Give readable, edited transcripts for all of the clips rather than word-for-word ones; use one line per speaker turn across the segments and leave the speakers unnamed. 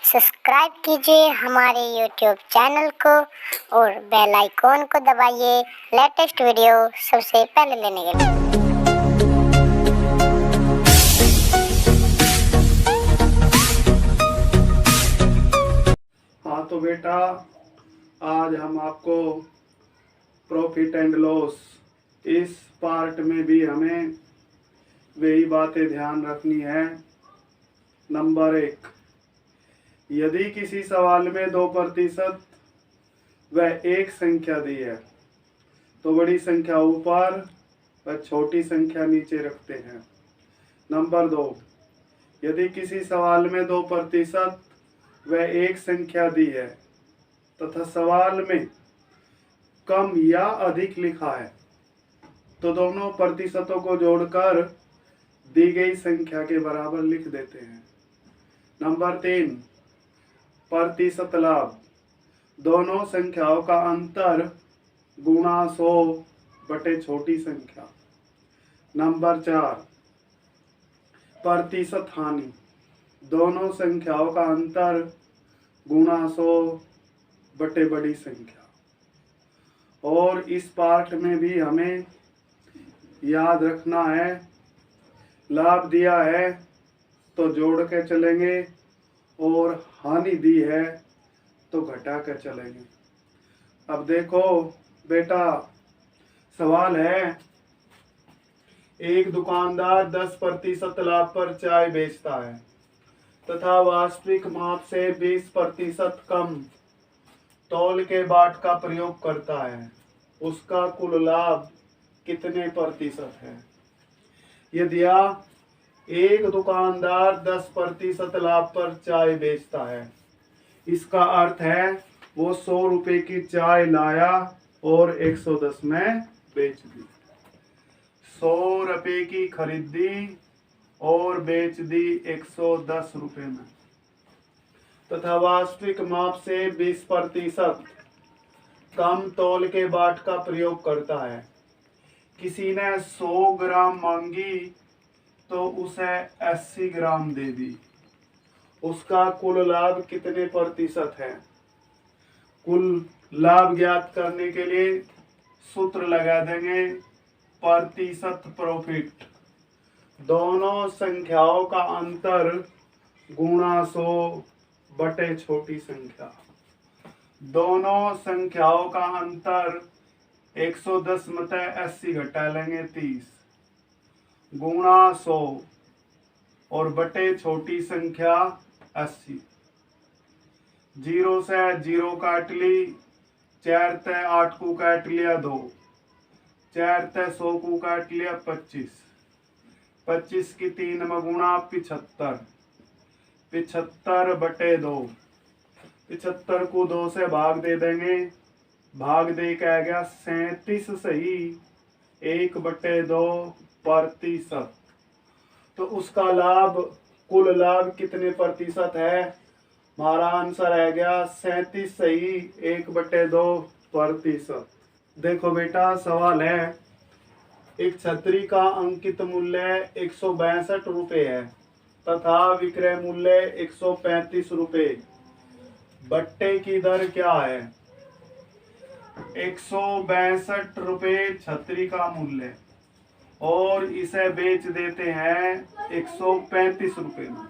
Subscribe कीजिए हमारे YouTube channel को और बेल आइकॉन को दबाइए लेटेस्ट वीडियो सबसे पहले लेने के लिए।
हाँ तो बेटा, आज हम आपको प्रॉफिट एंड लॉस इस पार्ट में भी हमें वही बातें ध्यान रखनी है। नंबर 1, यदि किसी सवाल में 2% व एक संख्या दी है तो बड़ी संख्या ऊपर व छोटी संख्या नीचे रखते हैं। नंबर 2, यदि किसी सवाल में 2% व एक संख्या दी है तथा सवाल में कम या अधिक लिखा है तो दोनों प्रतिशतों को जोड़कर दी गई संख्या के बराबर लिख देते हैं। नंबर 3, प्रतिशत लाभ, दोनों संख्याओं का अंतर गुणा 100 बटे छोटी संख्या। नंबर 4, प्रतिशत हानि, दोनों संख्याओं का अंतर गुणा 100 बटे बड़ी संख्या। और इस पार्ट में भी हमें याद रखना है, लाभ दिया है तो जोड़ के चलेंगे और हानि दी है तो घटा कर चलेंगे। अब देखो बेटा, सवाल है, एक दुकानदार 10% लाभ पर चाय बेचता है तथा वास्तविक माप से 20% कम तौल के बाट का प्रयोग करता है। उसका कुल लाभ कितने प्रतिशत है? यदि एक दुकानदार 10% लाभ पर चाय बेचता है, इसका अर्थ है वो 100 रुपए की चाय लाया और 110 में बेच दी। 100 रुपए की खरीदी और बेच दी 110 रुपए में तथा वास्तविक माप से 20% कम तौल के बाट का प्रयोग करता है। किसी ने 100 ग्राम मांगी तो उसे 80 ग्राम दे दी। उसका कुल लाभ कितने प्रतिशत है? कुल लाभ ज्ञात करने के लिए सूत्र लगा देंगे, प्रतिशत प्रॉफिट, दोनों संख्याओं का अंतर गुणा 100 बटे छोटी संख्या। दोनों संख्याओं का अंतर 110 में 80 घटा लेंगे 30 गुणा 100 और बटे छोटी संख्या 80। 0 से 0 काट ली, 4 ते 8 को काट लिया 2, 4 ते 100 को काट लिया 25, 25 की 3 में गुणा 75, 75 बटे 2, 75 को 2 से भाग दे देंगे, भाग दे के आ गया 37 सही 1 बटे 2 प्रतिशत। तो उसका लाभ, कुल लाभ कितने प्रतिशत है? हमारा आंसर आ गया 37 सही 1 बटे 2 प्रतिशत। देखो बेटा, सवाल है, एक छतरी का अंकित मूल्य 162 रुपए है तथा विक्रय मूल्य 135 रुपए। बट्टे की दर क्या है? 162 रुपए छतरी का मूल्य और इसे बेच देते हैं 135 रुपए में।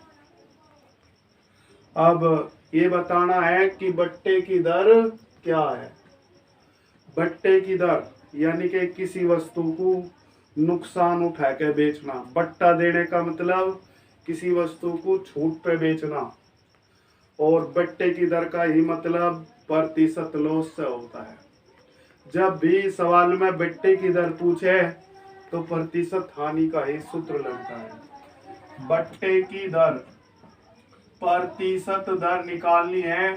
अब ये बताना है कि बट्टे की दर क्या है। बट्टे की दर यानी कि किसी वस्तु को नुकसान उठा के बेचना। बट्टा देने का मतलब किसी वस्तु को छूट पे बेचना, और बट्टे की दर का ही मतलब प्रतिशत लॉस से होता है। जब भी सवाल में बट्टे की दर पूछे तो प्रतिशत हानि का ही सूत्र लगता है। बट्टे की दर, प्रतिशत दर निकालनी है,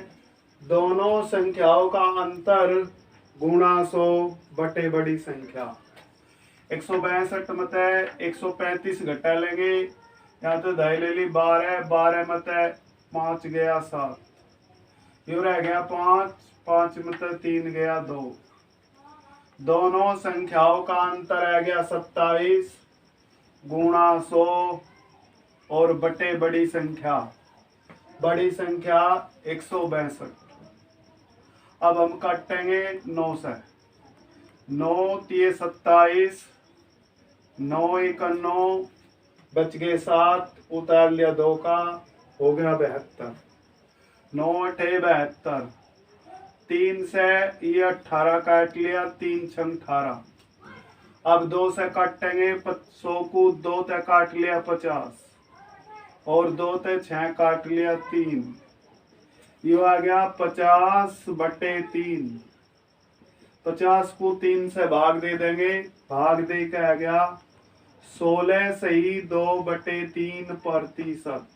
दोनों संख्याओं का अंतर गुणा 100 बटे बड़ी संख्या। 162 में 135 घटा लेंगे, या तो दाई ले ली 12, 12 में 5 गया 7, यू रह गया 5, 5 में 3 गया 2। दोनों संख्याओं का अंतर आ गया 27 गुणा 100 और बटे बड़ी संख्या। बड़ी संख्या 162। अब हम काटेंगे 9 से। 9 तिये 27, 9 एक 9, बच गए 7, उतार लिया 2 का, हो गया 72। 9 अठे 72। 3 से ये 18 काट लिया, 3 छंग 18। अब 2 से काटेंगे 100 को, 2 ते काट लिया 50 और 2 ते 6 काट लिया 3। ये आ गया 50/3। 50 को 3 से भाग दे देंगे, भाग दे के आ गया 16 सही 2/3%।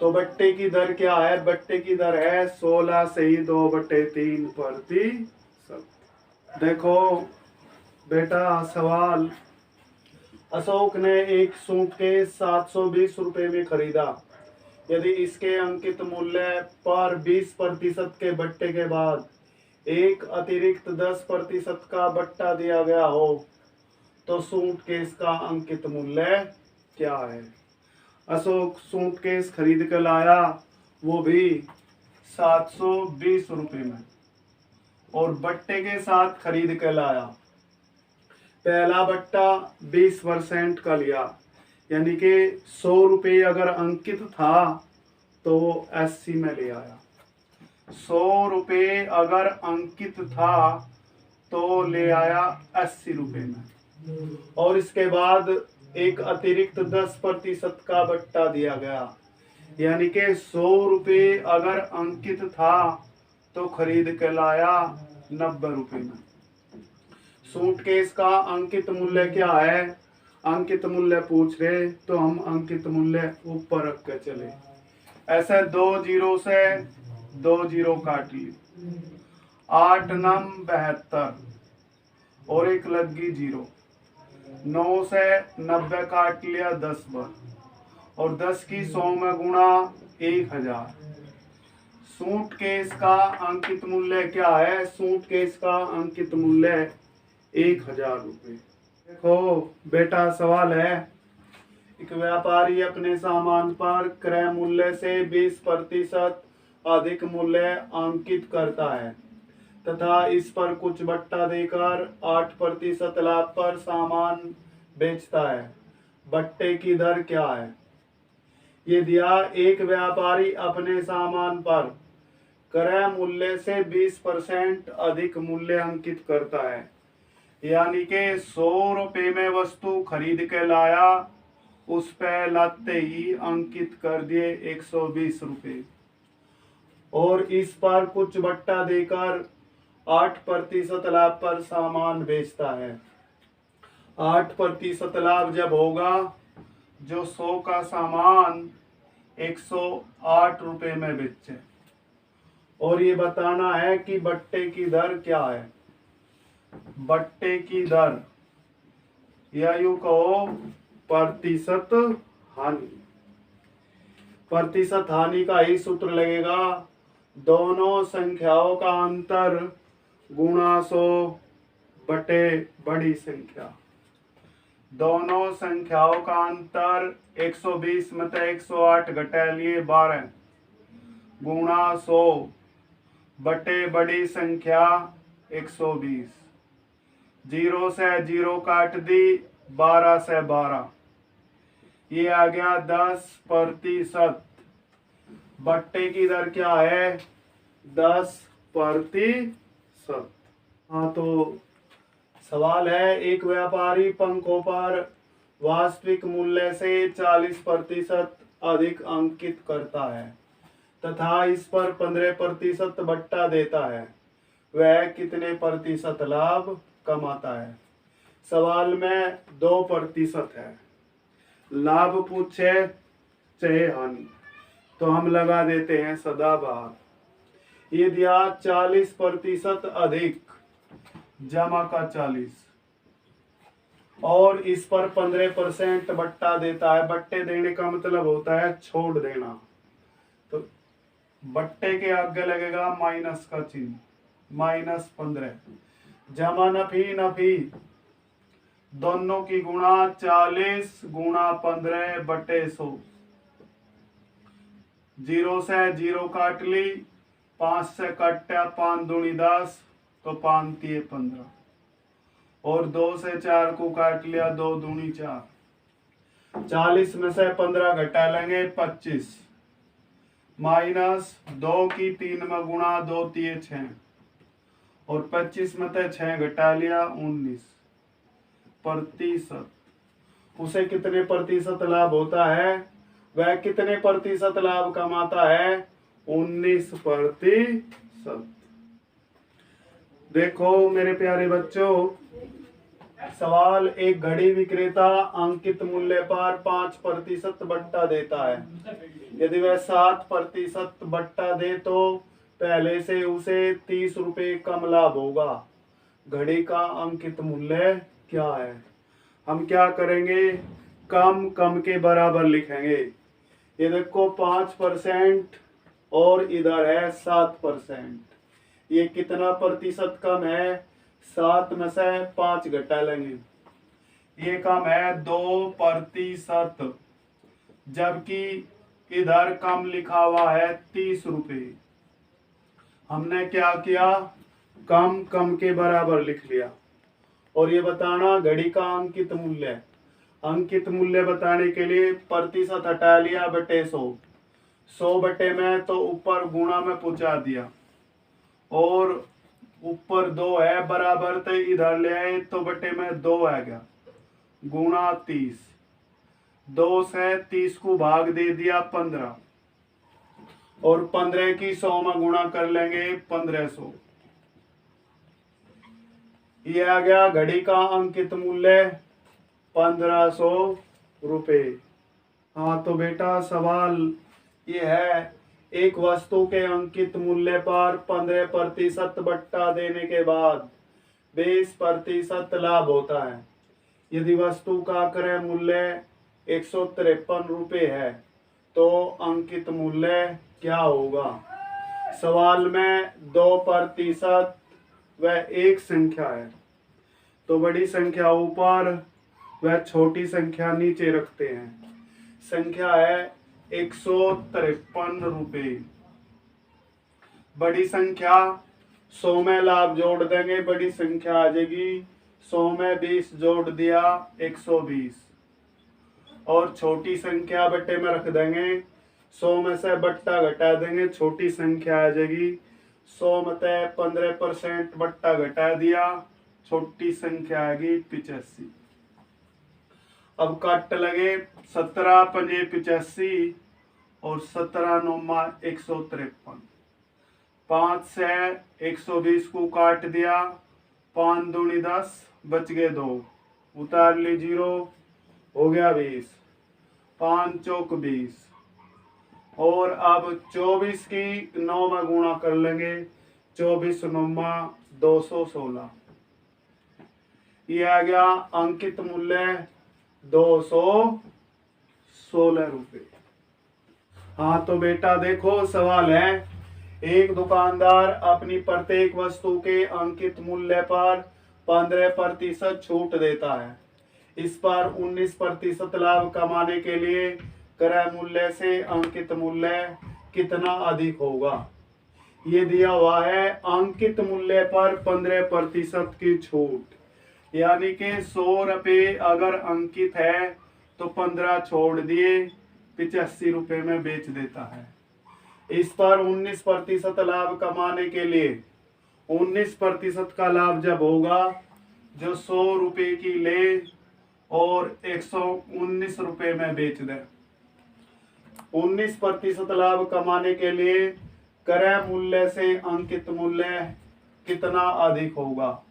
तो बट्टे की दर क्या है? बट्टे की दर है 16 सही 2/3%। देखो बेटा सवाल, अशोक ने एक सूटकेस 720 रुपए में खरीदा। यदि इसके अंकित मूल्य पर 20% के बट्टे के बाद एक अतिरिक्त 10% का बट्टा दिया गया हो तो सूटकेस का अंकित मूल्य क्या है? अशोक सूटकेस खरीद कर लाया, वो भी 720 रुपए में, और बट्टे के साथ खरीद कर लाया। पहला बट्टा 20% का लिया, यानी कि 100 रुपये अगर अंकित था तो 80 में ले आया। 100 रुपये अगर अंकित था तो ले आया 80 रुपये में, और इसके बाद एक अतिरिक्त 10% का बट्टा दिया गया, यानी कि 100 रुपये अगर अंकित था तो खरीद के लाया 90 रुपये में। सूटकेस का अंकित मूल्य क्या है? अंकित मूल्य पूछ रहे तो हम अंकित मूल्य ऊपर रख के चले। ऐसे 2 जीरो से 2 जीरो काट ली, 8 नम 72 और एक लगी 0। 9 से 90 काट लिया 10 बार, और 10 की 100 में गुणा 1000। सूटकेस का अंकित मूल्य क्या है? सूटकेस का अंकित मूल्य 1000 रुपये। देखो बेटा सवाल है, एक व्यापारी अपने सामान पर क्रय मूल्य से 20% अधिक मूल्य अंकित करता है तथा इस पर कुछ बट्टा देकर 8% लाभ पर सामान बेचता है। बट्टे की दर क्या है? ये दिया, एक व्यापारी अपने सामान पर क्रय मूल्य से 20% अधिक मूल्य अंकित करता है, यानी कि 100 रुपये में वस्तु खरीद के लाया, उस पे लाते ही अंकित कर दिए 120 रुपये, और इस पर कुछ बट्टा देकर 8% लाभ पर सामान बेचता है। 8% लाभ जब होगा, जो 100 का सामान 108 रुपये में बेचे, और ये बताना है कि बट्टे की दर क्या है। बट्टे की दर या यूं कहो प्रतिशत हानि। प्रतिशत हानि का ही सूत्र लगेगा, दोनों संख्याओं का अंतर गुणा 100 बटे बड़ी संख्या। दोनों संख्याओं का अंतर 120 में 108 घटा लिए 12 गुणा 100 बटे बड़ी संख्या 120। 0 से 0 काट दी, 12 से 12, ये आ गया 10%। बट्टे की दर क्या है? 10%। हाँ, तो सवाल है, एक व्यापारी पंखों पर वास्तविक मूल्य से 40% अधिक अंकित करता है तथा इस पर 15% बट्टा देता है, वह कितने प्रतिशत लाभ कमाता है? सवाल में 2% है, लाभ पूछे चाहे हानि, तो हम लगा देते हैं सदाबहार। ये दिया 40% अधिक जमा का 40, और इस पर 15% बट्टा देता है। बट्टे देने का मतलब होता है छोड़ देना, तो बट्टे के आगे लगेगा माइनस का चिन्ह, -15। जमा नफी नफी, दोनों की गुणा 40 गुणा 15 बटे 100, जीरो से जीरो काट ली, 5 से कटा 5 दूनी 10, तो 5 तिये 15, और 2 से 4 को काट लिया, 2 दूनी 4, 40 में से 15 घटा लेंगे 25, माइनस 2 की 3 में गुणा, 2 तिये 6, और 25 में से 6 घटा लिया 19 प्रतिशत। उसे कितने प्रतिशत लाभ होता है, वह कितने प्रतिशत लाभ कमाता है, 19%। देखो मेरे प्यारे बच्चों, सवाल, एक घड़ी विक्रेता अंकित मूल्य पर 5% बट्टा देता है। यदि वह 7% बट्टा दे तो पहले से उसे 30 रुपए कम लाभ होगा। घड़ी का अंकित मूल्य क्या है? हम क्या करेंगे, कम कम के बराबर लिखेंगे। ये देखो 5% और इधर है 7%। ये कितना प्रतिशत कम है, 7 में से 5 घटा लेंगे, ये कम है 2%, जबकि इधर कम लिखा हुआ है 30 रुपए। हमने क्या किया, कम कम के बराबर लिख लिया। और ये बताना घड़ी का अंकित मूल्य, अंकित मूल्य बताने के लिए प्रतिशत हटा लिया बटे 100, 100 बटे में तो ऊपर गुणा में पहुंचा दिया, और ऊपर 2 है बराबर तो इधर ले आए तो बटे में 2 आ गया, गुणा 30, 2 से 30 को भाग दे दिया 15, और 15 की 100 में गुणा कर लेंगे 1500। ये आ गया घड़ी का अंकित मूल्य 1500 रुपए। हाँ तो बेटा सवाल ये है, एक वस्तु के अंकित मूल्य पर 15% बट्टा देने के बाद 20% लाभ होता है। यदि वस्तु का क्रय मूल्य 153 रुपए है तो अंकित मूल्य क्या होगा? सवाल में 2% व एक संख्या है, तो बड़ी संख्या ऊपर व छोटी संख्या नीचे रखते हैं। संख्या है 153 रुपए। बड़ी संख्या 100 में लाभ जोड़ देंगे, बड़ी संख्या आ जाएगी 100 में 20 जोड़ दिया 120, और छोटी संख्या बट्टे में रख देंगे, 100 में से बट्टा घटा देंगे, छोटी संख्या आ जाएगी 100 में से 15% बट्टा घटा दिया, छोटी संख्या आएगी 85। अब काट लगे, 17 पंजे 85 और 17 नौमा 153। 5 से 120 को काट दिया, 5 दूनी 10, बच गए 2, उतार ली 0, हो गया 20, 5 चौक 20, और अब 24 की 9 में गुणा कर लेंगे, 24 नौमा 216। ये आ गया अंकित मूल्य 216 रुपए। हाँ तो बेटा देखो सवाल है, एक दुकानदार अपनी प्रत्येक वस्तु के अंकित मूल्य पर 15% छूट देता है। इस पर 19% लाभ कमाने के लिए क्रय मूल्य से अंकित मूल्य कितना अधिक होगा? ये दिया हुआ है अंकित मूल्य पर 15% की छूट, यानी कि 100 रुपये अगर अंकित है तो 15 छोड़ दिए 85 रुपये में बेच देता है। इस पर 19% लाभ कमाने के लिए 19% का लाभ जब होगा, जो 100 रुपये की ले और 119 रुपये में बेच दे। 19% लाभ कमाने के लिए क्रय मूल्य से अंकित मूल्य कितना अधिक होगा?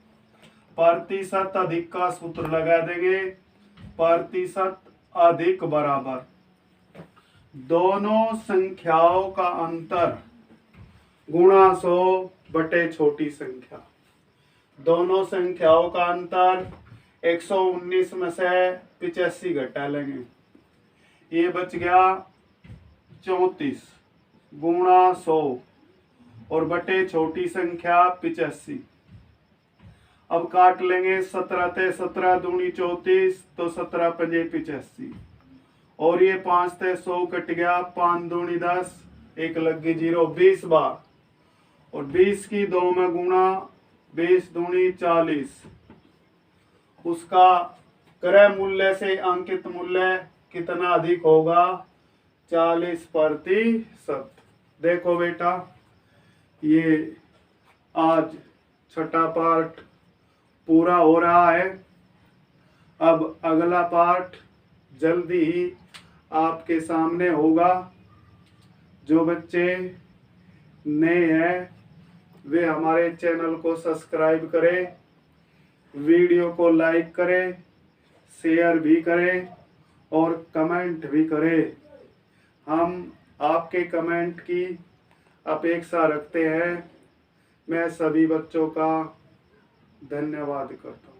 प्रतिशत अधिक का सूत्र लगा देंगे, प्रतिशत अधिक बराबर दोनों संख्याओं का अंतर गुणा 100 बटे छोटी संख्या। दोनों संख्याओं का अंतर 119 में से 85 घटा लेंगे, ये बच गया 34 गुणा 100 और बटे छोटी संख्या 85। अब काट लेंगे, 17 ते 17 दूनी 34, तो 17 पंजे 85, और ये 5 ते 100 कट गया, 5 दूनी 10, एक लगी 0 20 बार, और 20 की 2 में गुणा, 20 दूनी 40, उसका क्रय मूल्य से अंकित मूल्य कितना अधिक होगा? 40%। देखो बेटा, ये आज छठा पार्ट पूरा हो रहा है। अब अगला पार्ट जल्दी ही आपके सामने होगा। जो बच्चे नए हैं वे हमारे चैनल को सब्सक्राइब करें, वीडियो को लाइक करें, शेयर भी करें और कमेंट भी करें। हम आपके कमेंट की अपेक्षा रखते हैं। मैं सभी बच्चों का धन्यवाद करता हूँ।